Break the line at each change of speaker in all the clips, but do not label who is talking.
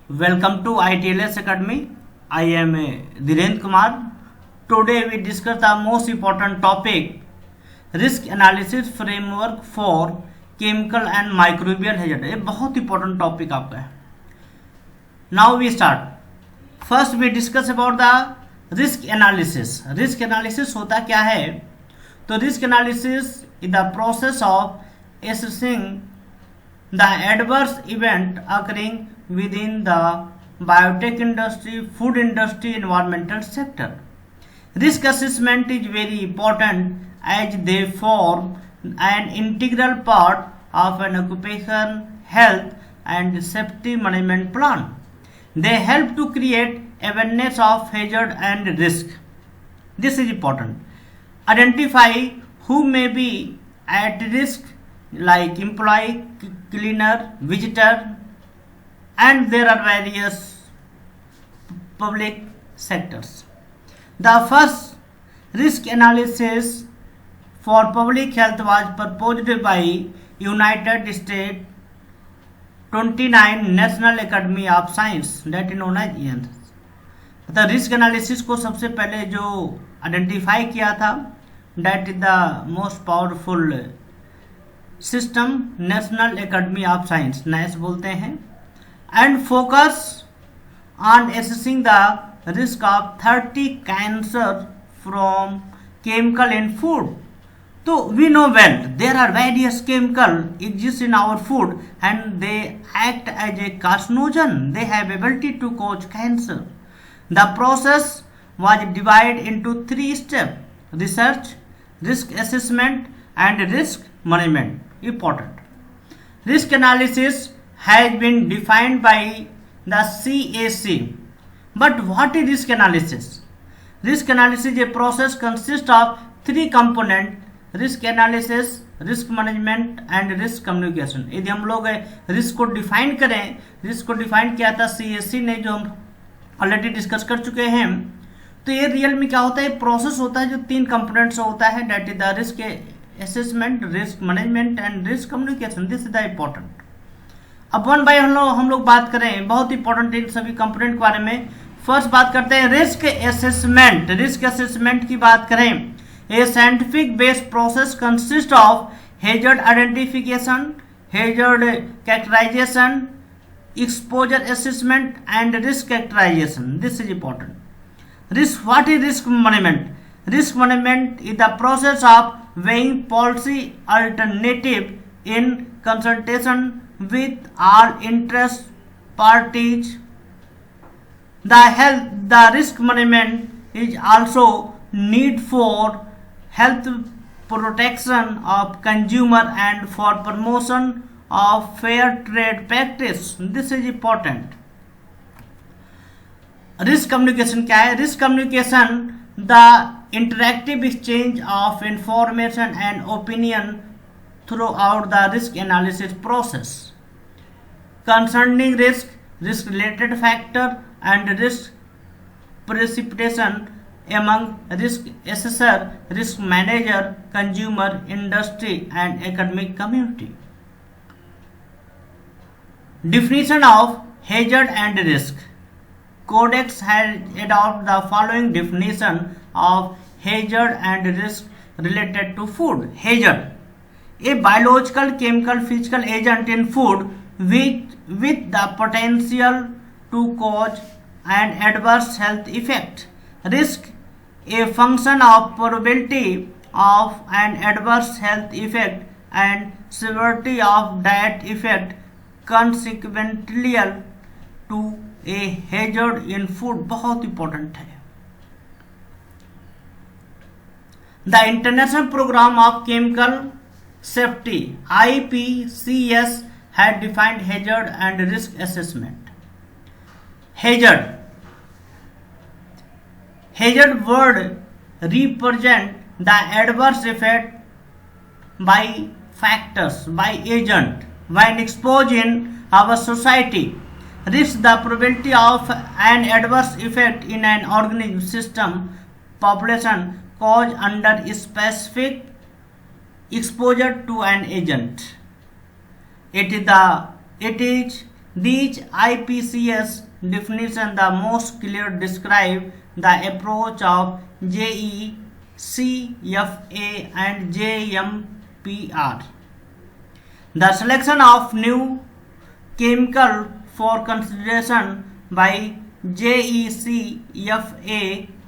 Welcome to ITLS Academy. I am Dhirendra Kumar. Today we discuss the most important topic, risk analysis framework for chemical and microbial hazard. ये बहुत important topic आपका है. Now we start. First we discuss about the risk analysis. Risk analysis होता क्या है? तो risk analysis is the process of assessing the adverse event occurring within the biotech industry, food industry, environmental sector. Risk assessment is very important as they form an integral part of an occupation health and safety management plan. They help to create awareness of hazard and risk. This is important. Identify who may be at risk like employee, cleaner, visitor, and there are various public sectors. The first risk analysis for public health was proposed by United States 29 National Academy of Science, that is known as IANS. The risk analysis को सबसे पहले जो identify किया था, that is the most powerful system, National Academy of Science, NAS बोलते हैं, and focus on assessing the risk of 30 cancer from chemical in food. So we know well there are various chemicals exist in our food and they act as a carcinogen. They have ability to cause cancer. The process was divided into 3 steps: research, risk assessment, and risk management. Important. Risk analysis has been defined by the CAC. But what is risk analysis? Risk analysis is a process consists of 3 components: risk analysis, risk management and risk communication. यदि हम लोग risk को define करें, risk को define किया था CAC ने, जो हम ऑलरेडी डिस्कस कर चुके हैं. तो ये रियल में क्या होता है? प्रोसेस होता है जो 3 कंपोनेंट्स होता है, that is the risk assessment, risk management and risk communication. This is the important. अब वन बाय हम लोग बात करें, बहुत इंपॉर्टेंट इन सभी कंपोनेंट के बारे में. फर्स्ट बात करते हैं रिस्क असेसमेंट. रिस्क असेसमेंट की बात करें, a scientific based process consist of hazard identification, hazard characterization, exposure assessment and risk characterization. This is important. Risk. What is risk management? Risk management is the process of weighing policy alternative in consultation with all interest parties. The risk management is also need for health protection of consumer and for promotion of fair trade practice. This is important. Risk communication क्या है? Risk communication the interactive exchange of information and opinion throughout the risk analysis process concerning risk, risk related factor and risk precipitation among risk assessor, risk manager, consumer, industry and academic community. Definition of hazard and risk. Codex has adopted the following definition of hazard and risk related to food. Hazard: a biological, chemical, physical agent in food with the potential to cause an adverse health effect. Risk: a function of probability of an adverse health effect and severity of that effect consequential to a hazard in food. बहुत important है. The International Program of Chemical Safety IPCS had defined hazard and risk assessment. Hazard word represent the adverse effect by factors, by agent when exposed in our society. Risk: the probability of an adverse effect in an organism, system, population caused under specific exposure to an agent. It is These IPCS definition the most clear describe the approach of JE, CFA and JMPR. The selection of new chemical for consideration by JECFA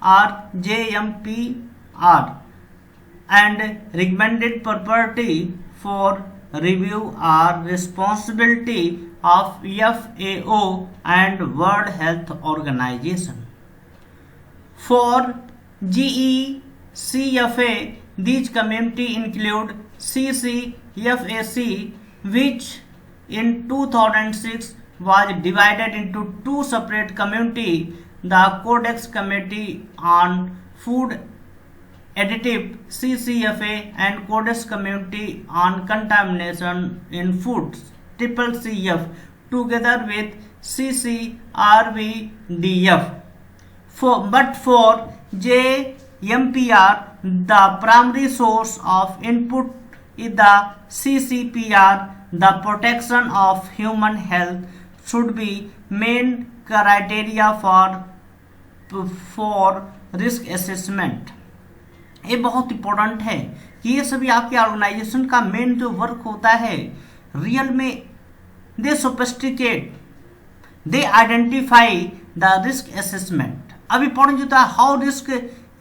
or JMPR and recommended property for review are responsibility of FAO and World Health Organization. For GECFA, these community include CCFAC, which in 2006 was divided into two separate communities, the Codex Committee on Food Additive CCFA and Codex Committee on Contamination in Foods CCF, together with CCRVDF. But for JMPR, the primary source of input is the CCPR. The protection of human health should be main criteria for risk assessment. ये बहुत important है कि ये सभी आपके organisation का main जो work होता है, रियल में they sophisticate, they identify the risk assessment. अब इंपॉर्टेंट होता है how risk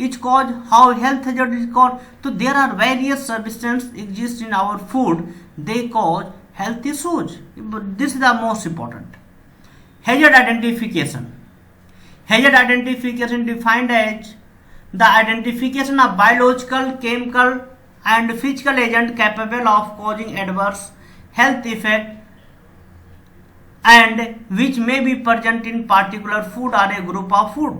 is cause, how health hazard is cause. तो there are various substance exist in our food, they cause health issues. This is the most important. Hazard identification. Hazard identification defined as the identification of biological, chemical and physical agent capable of causing adverse health effect and which may be present in particular food or a group of food.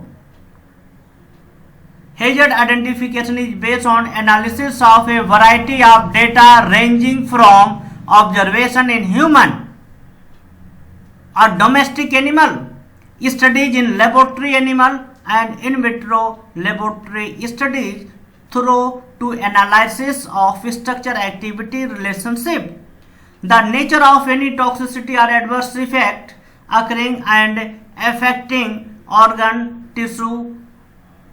Hazard identification is based on analysis of a variety of data ranging from observation in human or domestic animal, studies in laboratory animal and in vitro laboratory studies through to analysis of structure activity relationship. The nature of any toxicity or adverse effect occurring and affecting organ tissue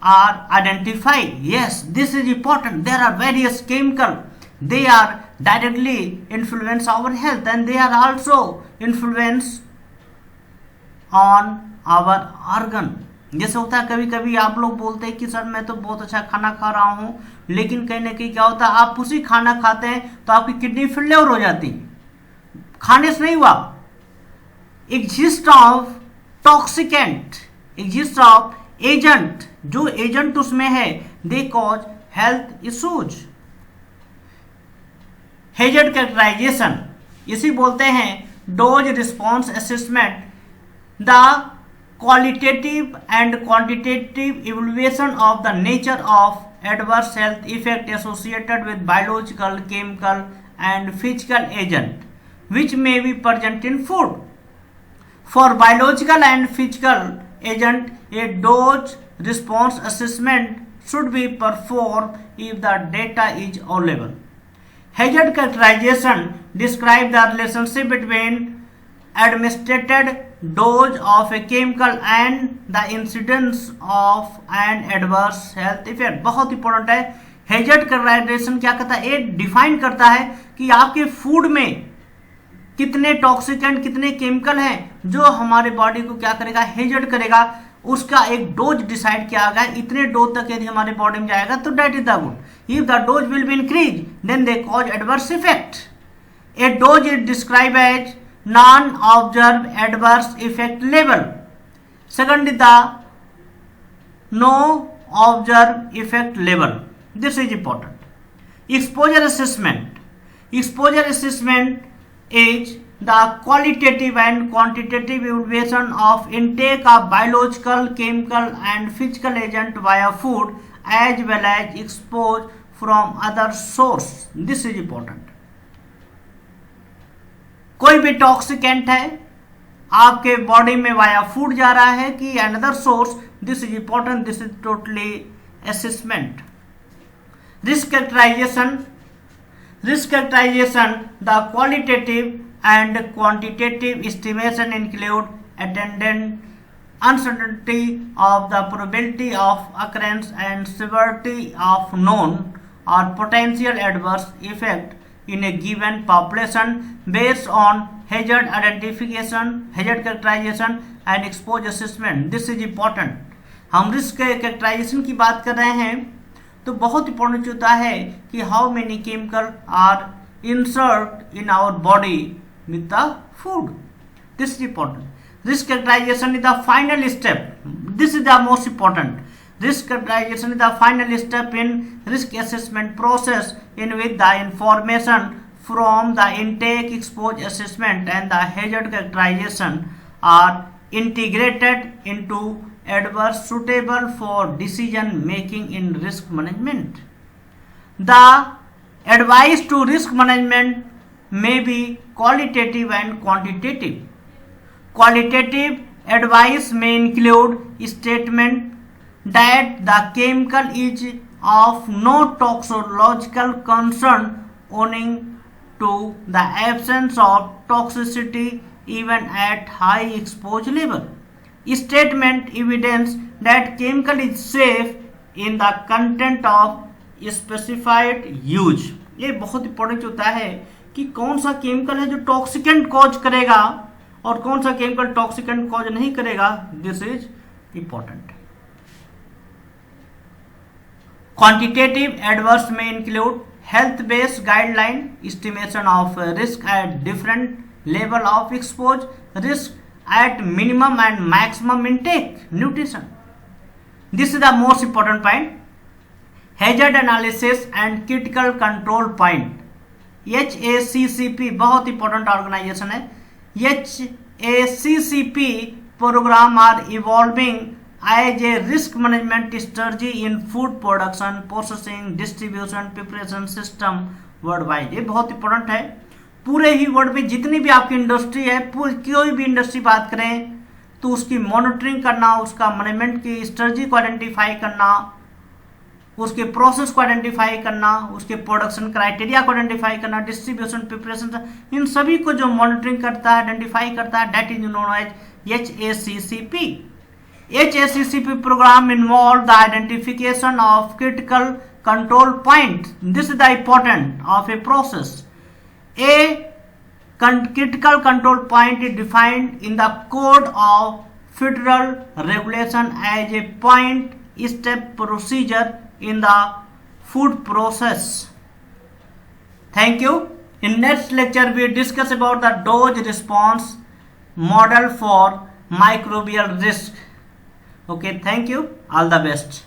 are identified. Yes, this is important. There are various chemicals. They are directly influence our health and they are also influence on our organ. जैसे होता है कभी कभी आप लोग बोलते हैं कि सर मैं तो बहुत अच्छा खाना खा रहा हूं, लेकिन कहीं ना कहीं क्या होता है आप उसी खाना खाते हैं तो आपकी किडनी फेलियर हो जाती, खाने से नहीं हुआ. Exist of toxicant, exist of agent, जो एजेंट उसमें है they cause health issues. Hazard characterization इसी बोलते हैं dose response assessment, the qualitative and quantitative evaluation of the nature of adverse health effect associated with biological, chemical and physical agent which may be present in food. For biological and physical agent, a dose response assessment should be performed if the data is available. Hazard characterization describes the relationship between administered dose of a chemical and the incidence of an adverse health effect. बहुत important है. Hazard characterisation क्या करता है, ये define करता है कि आपके फूड में कितने टॉक्सिकेंट, कितने केमिकल हैं जो हमारे बॉडी को क्या करेगा, हेजर्ड करेगा. उसका एक डोज डिसाइड किया गया, इतने डोज तक यदि हमारे बॉडी में जाएगा तो that is the good. If the dose will be increase then they cause adverse effect. A dose is describe as non observe adverse effect level. Second is the no observe effect level. This is important. Exposure assessment. Exposure assessment is the qualitative and quantitative evaluation of intake of biological, chemical and physical agent via food as well as exposure from other source. This is important. कोई भी toxicant है आपके body में via food जा रहा है कि another source, this is important. This is totally assessment. Risk characterization. Risk characterization, the qualitative and quantitative estimation include attendant uncertainty of the probability of occurrence and severity of known or potential adverse effect in a given population based on hazard identification, hazard characterization and exposure assessment. This is important. हम risk characterisation की बात कर रहे हैं तो बहुत important होता है कि how many chemical are insert in our body with the food. This is important. Risk characterization is the final step. This is the most important. Risk characterization is the final step in risk assessment process in which the information from the intake, exposure assessment and the hazard characterization are integrated into adverse suitable for decision making in risk management. The advice to risk management may be qualitative and quantitative. Qualitative advice may include statement that the chemical is of no toxicological concern owing to the absence of toxicity even at high exposure level. Statement evidence that chemical is safe in the content of specified use. ये बहुत important होता है कि कौन सा chemical है जो toxicant cause करेगा और कौन सा केमिकल टॉक्सिकेंट कॉज नहीं करेगा. This is important. Quantitative adverse में include health based guideline estimation of risk at different level of expose, risk at minimum and maximum intake nutrition. This is the most important point. Hazard analysis and critical control point. HACCP बहुत important organisation है. HACCP program are evolving as a risk management strategy in food production, processing, distribution, preparation system world wide. ये बहुत important है. पूरे ही world में जितनी भी आपकी इंडस्ट्री है, कोई भी इंडस्ट्री बात करें तो उसकी मॉनिटरिंग करना, उसका मैनेजमेंट की स्ट्रेटजी को आइडेंटिफाई करना, उसके प्रोसेस को आइडेंटिफाई करना, उसके प्रोडक्शन क्राइटेरिया को आइडेंटिफाई करना, डिस्ट्रीब्यूशन, प्रिपरेशन, इन सभी को जो मॉनिटरिंग करता है, आइडेंटिफाई करता है, that is known as HACCP. HACCP program involve the identification of critical control point. This is the important of a process. A critical control point is defined in the code of federal regulation as a point step procedure in the food process. Thank you. In next lecture we discuss about the dose response model for microbial risk. Okay, thank you. All the best.